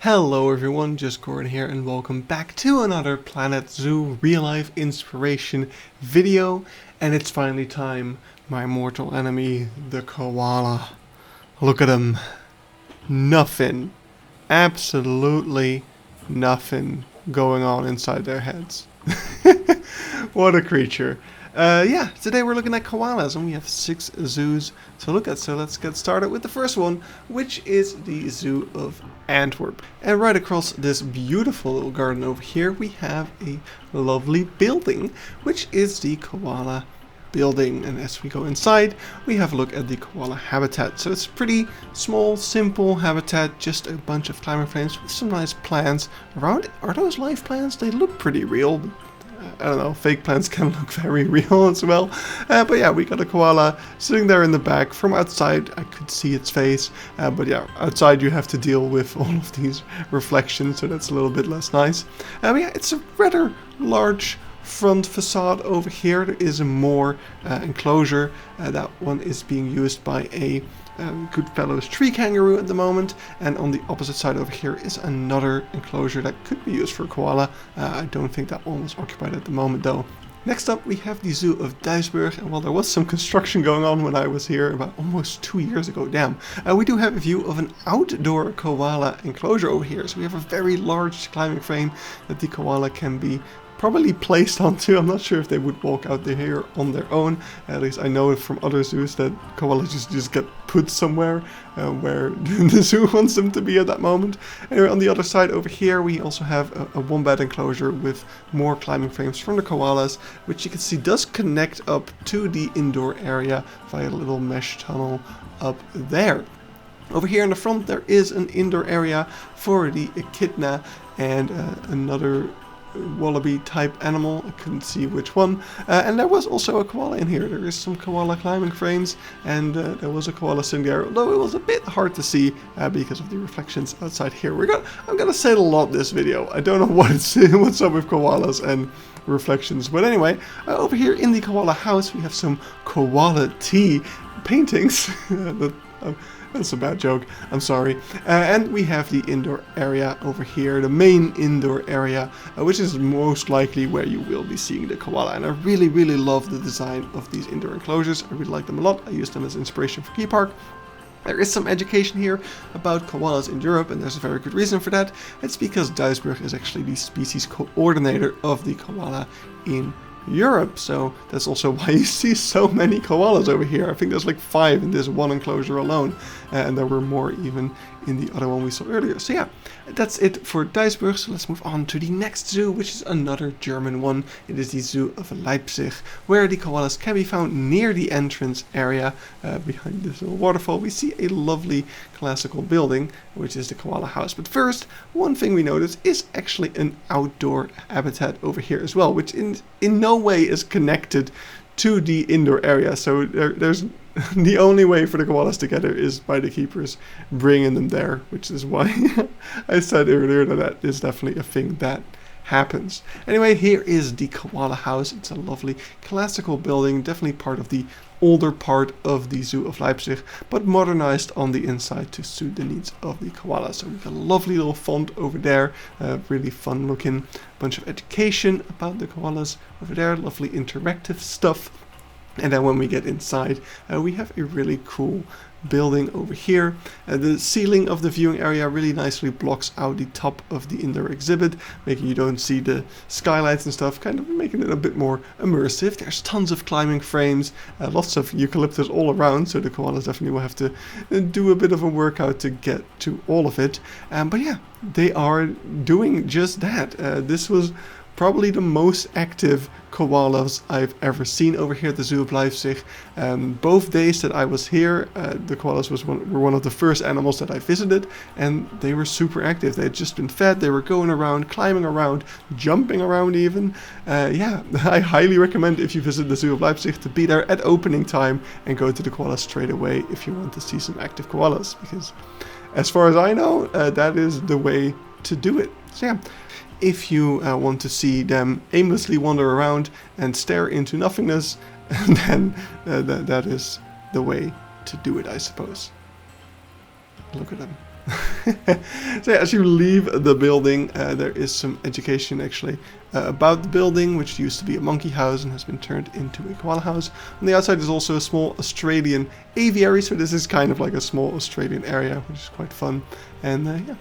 Hello everyone, just Gordon here and welcome back to another Planet Zoo real life inspiration video. And it's finally time, my mortal enemy, the koala. Look at him. Nothing. Absolutely nothing going on inside their heads. What a creature. Yeah, today we're looking at koalas and we have 6 zoos to look at. So let's get started with the first one, which is the Zoo of Antwerp. And right across this beautiful little garden over here, we have a lovely building, which is the koala building. And as we go inside, we have a look at the koala habitat. So it's a pretty small, simple habitat, just a bunch of climbing frames with some nice plants around. Are those live plants? They look pretty real. I don't know, fake plants can look very real as well. But yeah, we got a koala sitting there in the back. From outside, I could see its face. But yeah, outside you have to deal with all of these reflections, so that's a little bit less nice. But yeah, it's a rather large front facade over here. There is a more enclosure. That one is being used by a Goodfellow's tree kangaroo at the moment, and on the opposite side over here is another enclosure that could be used for a koala. I don't think that one was occupied at the moment though. Next up we have the Zoo of Duisburg, and while there was some construction going on when I was here about almost 2 years ago, we do have a view of an outdoor koala enclosure over here. So we have a very large climbing frame that the koala can be probably placed onto. I'm not sure if they would walk out there here on their own. At least I know from other zoos that koalas just get put somewhere where the zoo wants them to be at that moment. Anyway, on the other side over here we also have a wombat enclosure with more climbing frames from the koalas, which you can see does connect up to the indoor area via a little mesh tunnel up there. Over here in the front there is an indoor area for the echidna and another wallaby type animal. I couldn't see which one. And there was also a koala in here. There is some koala climbing frames, and there was a koala sitting there, although it was a bit hard to see because of the reflections outside here. I'm gonna say a lot this video. I don't know what's up with koalas and reflections, but anyway, over here in the koala house we have some koala tea paintings. That's a bad joke, I'm sorry. And we have the indoor area over here, the main indoor area, which is most likely where you will be seeing the koala. And I really love the design of these indoor enclosures. I really like them a lot. I use them as inspiration for Key Park. There is some education here about koalas in Europe, and there's a very good reason for that. It's because Duisburg is actually the species coordinator of the koala in Europe, so that's also why you see so many koalas over here. I think there's like 5 in this one enclosure alone, and there were more even in the other one we saw earlier. So yeah, that's it for Duisburg. So let's move on to the next zoo, which is another German one. It is the Zoo of Leipzig, where the koalas can be found near the entrance area. Behind this little waterfall we see a lovely classical building, which is the koala house. But first, one thing we notice is actually an outdoor habitat over here as well, which in no way is connected to the indoor area. So there's the only way for the koalas to get there is by the keepers bringing them there, which is why I said earlier that is definitely a thing that happens. Anyway, here is the koala house. It's a lovely classical building, definitely part of the older part of the Zoo of Leipzig, but modernized on the inside to suit the needs of the koala. So we've got a lovely little font over there, really fun looking, bunch of education about the koalas over there, lovely interactive stuff. And then when we get inside, we have a really cool building over here. The ceiling of the viewing area really nicely blocks out the top of the indoor exhibit, making you don't see the skylights and stuff, kind of making it a bit more immersive. There's tons of climbing frames, lots of eucalyptus all around, so the koalas definitely will have to do a bit of a workout to get to all of it. But yeah, they are doing just that. This was probably the most active koalas I've ever seen over here at the Zoo of Leipzig. Both days that I was here, the koalas were one of the first animals that I visited, and they were super active. They had just been fed, they were going around, climbing around, jumping around even. Yeah, I highly recommend if you visit the Zoo of Leipzig to be there at opening time and go to the koalas straight away if you want to see some active koalas, because as far as I know, that is the way to do it. So yeah, if you want to see them aimlessly wander around and stare into nothingness, then that is the way to do it, I suppose. Look at them. So yeah, as you leave the building, there is some education actually about the building, which used to be a monkey house and has been turned into a koala house. On the outside is also a small Australian aviary, so this is kind of like a small Australian area, which is quite fun. And yeah,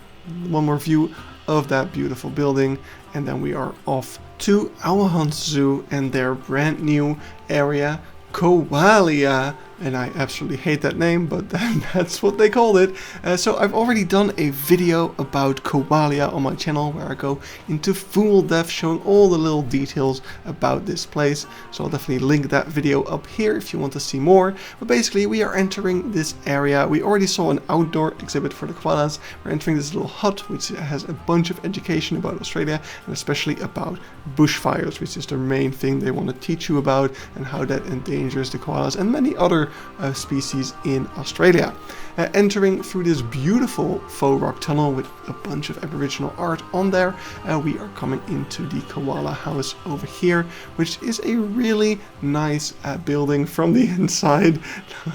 one more view of that beautiful building, and then we are off to Ouwehands Zoo and their brand new area, Koala. And I absolutely hate that name, but that's what they called it. So I've already done a video about Koala on my channel where I go into full depth showing all the little details about this place. So I'll definitely link that video up here if you want to see more. But basically we are entering this area. We already saw an outdoor exhibit for the koalas. We're entering this little hut which has a bunch of education about Australia and especially about bushfires, which is the main thing they want to teach you about and how that endangers the koalas and many other species in Australia. Entering through this beautiful faux rock tunnel with a bunch of Aboriginal art on there, we are coming into the koala house over here, which is a really nice building from the inside.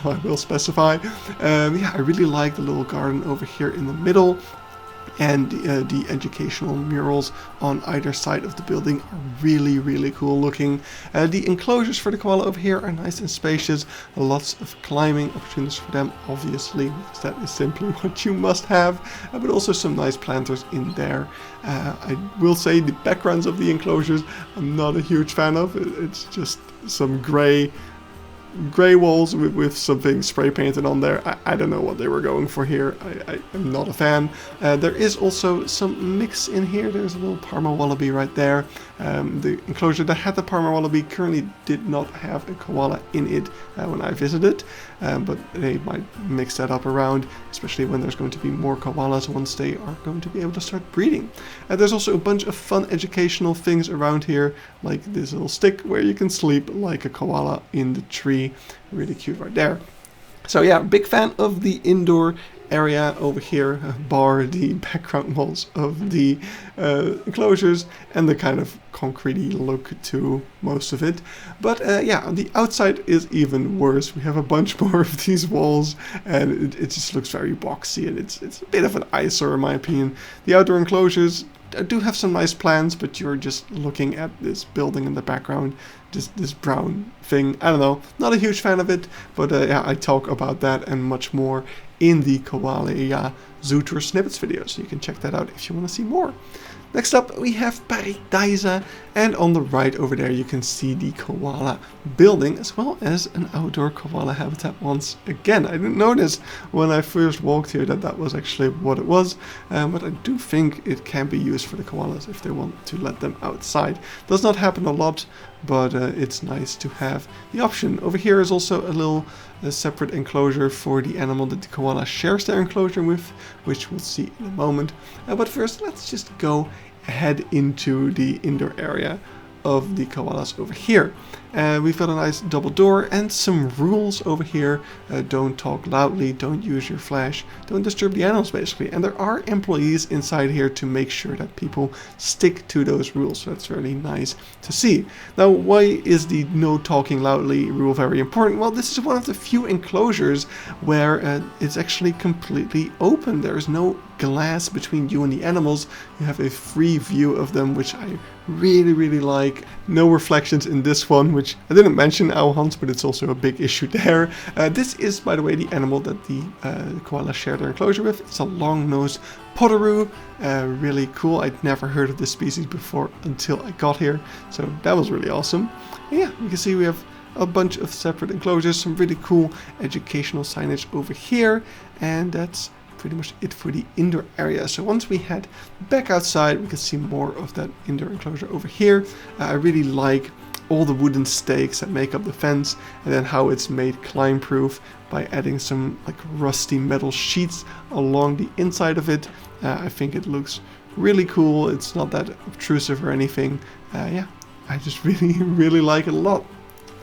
I will specify. Yeah, I really like the little garden over here in the middle. And the educational murals on either side of the building are really cool looking. The enclosures for the koala over here are nice and spacious. Lots of climbing opportunities for them, obviously, because that is simply what you must have. But also some nice planters in there. I will say the backgrounds of the enclosures I'm not a huge fan of. It's just some grey walls with something spray painted on there. I don't know what they were going for here. I'm not a fan. There is also some mix in here. There's a little Parma wallaby right there. The enclosure that had the Parma wallaby currently did not have a koala in it when I visited, but they might mix that up around, especially when there's going to be more koalas once they are going to be able to start breeding. There's also a bunch of fun educational things around here, like this little stick where you can sleep like a koala in the tree. Really cute right there. So yeah, big fan of the indoor area over here, bar the background walls of the enclosures and the kind of concretey look to most of it. But yeah, the outside is even worse. We have a bunch more of these walls and it just looks very boxy and it's a bit of an eyesore in my opinion. The outdoor enclosures do have some nice plans, but you're just looking at this building in the background, just this brown thing. I don't know, not a huge fan of it, but yeah, I talk about that and much more in the Koala Zoo Tour Snippets video, so you can check that out if you want to see more. Next up we have Pairi Daiza, and on the right over there you can see the koala building as well as an outdoor koala habitat once again. I didn't notice when I first walked here that was actually what it was, but I do think it can be used for the koalas if they want to let them outside. Does not happen a lot, but it's nice to have the option. Over here is also a little separate enclosure for the animal that the koala shares their enclosure with, which we'll see in a moment. But first, let's just go head into the indoor area of the koalas over here. We've got a nice double door and some rules over here. Don't talk loudly, don't use your flash, don't disturb the animals basically. And there are employees inside here to make sure that people stick to those rules. So that's really nice to see. Now, why is the no talking loudly rule very important? Well, this is one of the few enclosures where it's actually completely open. There is no glass between you and the animals. You have a free view of them, which I really like. No reflections in this one, which I didn't mention Ouwehands, but it's also a big issue there. This is, by the way, the animal that the koala share their enclosure with. It's a long-nosed potteroo. Really cool. I'd never heard of this species before until I got here, so that was really awesome. And yeah, you can see we have a bunch of separate enclosures, some really cool educational signage over here, and that's pretty much it for the indoor area. So once we head back outside, we can see more of that indoor enclosure over here. I really like all the wooden stakes that make up the fence, and then how it's made climb proof by adding some like rusty metal sheets along the inside of it. I think it looks really cool. It's not that obtrusive or anything. Yeah, I just really like it a lot.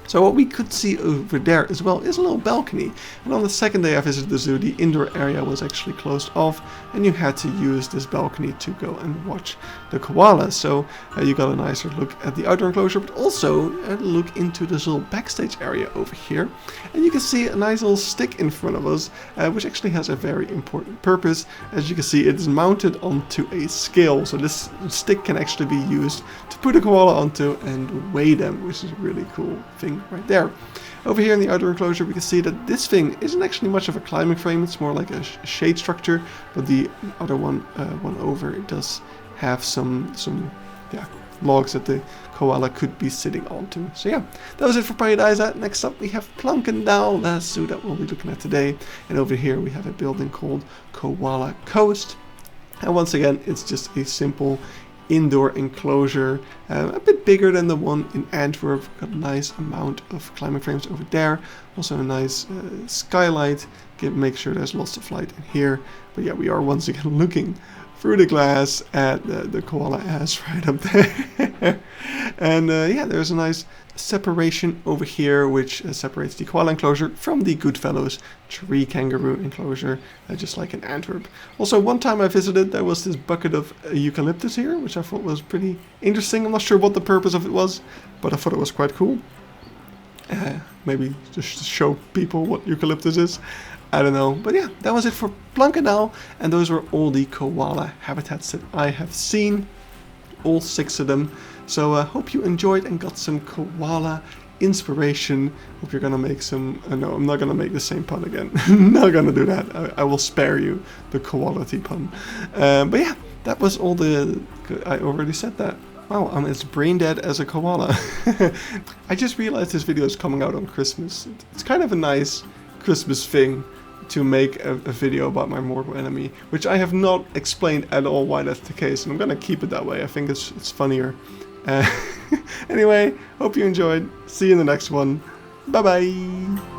So what we could see over there as well is a little balcony, and on the second day I visited the zoo, the indoor area was actually closed off and you had to use this balcony to go and watch the koalas. So you got a nicer look at the outdoor enclosure, but also a look into this little backstage area over here, and you can see a nice little stick in front of us, which actually has a very important purpose. As you can see, it is mounted onto a scale, so this stick can actually be used to put a koala onto and weigh them, which is a really cool thing right there. Over here in the outdoor enclosure we can see that this thing isn't actually much of a climbing frame, it's more like a shade structure, but the other one over, it does have some logs that the koala could be sitting onto. So yeah, that was it for Pairi Daiza. Next up we have Planckendael, the zoo that we'll be looking at today, and over here we have a building called Koala Coast, and once again it's just a simple indoor enclosure, a bit bigger than the one in Antwerp. Got a nice amount of climbing frames over there, also a nice skylight, make sure there's lots of light in here. But yeah, we are once again looking through the glass at the koala ass right up there. And yeah, there's a nice separation over here which separates the koala enclosure from the Goodfellows tree kangaroo enclosure, just like in Antwerp. Also, one time I visited, there was this bucket of eucalyptus here, which I thought was pretty interesting. I'm not sure what the purpose of it was, but I thought it was quite cool. Maybe just to show people what eucalyptus is. I don't know. But yeah, that was it for Planckendael, and those were all the koala habitats that I have seen. All 6 of them. So I hope you enjoyed and got some koala inspiration. Hope you're gonna make some... no, I'm not gonna make the same pun again. Not gonna do that. I will spare you the quality pun. But yeah, that was all the... I already said that. Wow, I'm as brain dead as a koala. I just realized this video is coming out on Christmas. It's kind of a nice Christmas thing to make a video about my mortal enemy, which I have not explained at all why that's the case, and I'm gonna keep it that way. I think it's funnier. Anyway, hope you enjoyed. See you in the next one. Bye bye.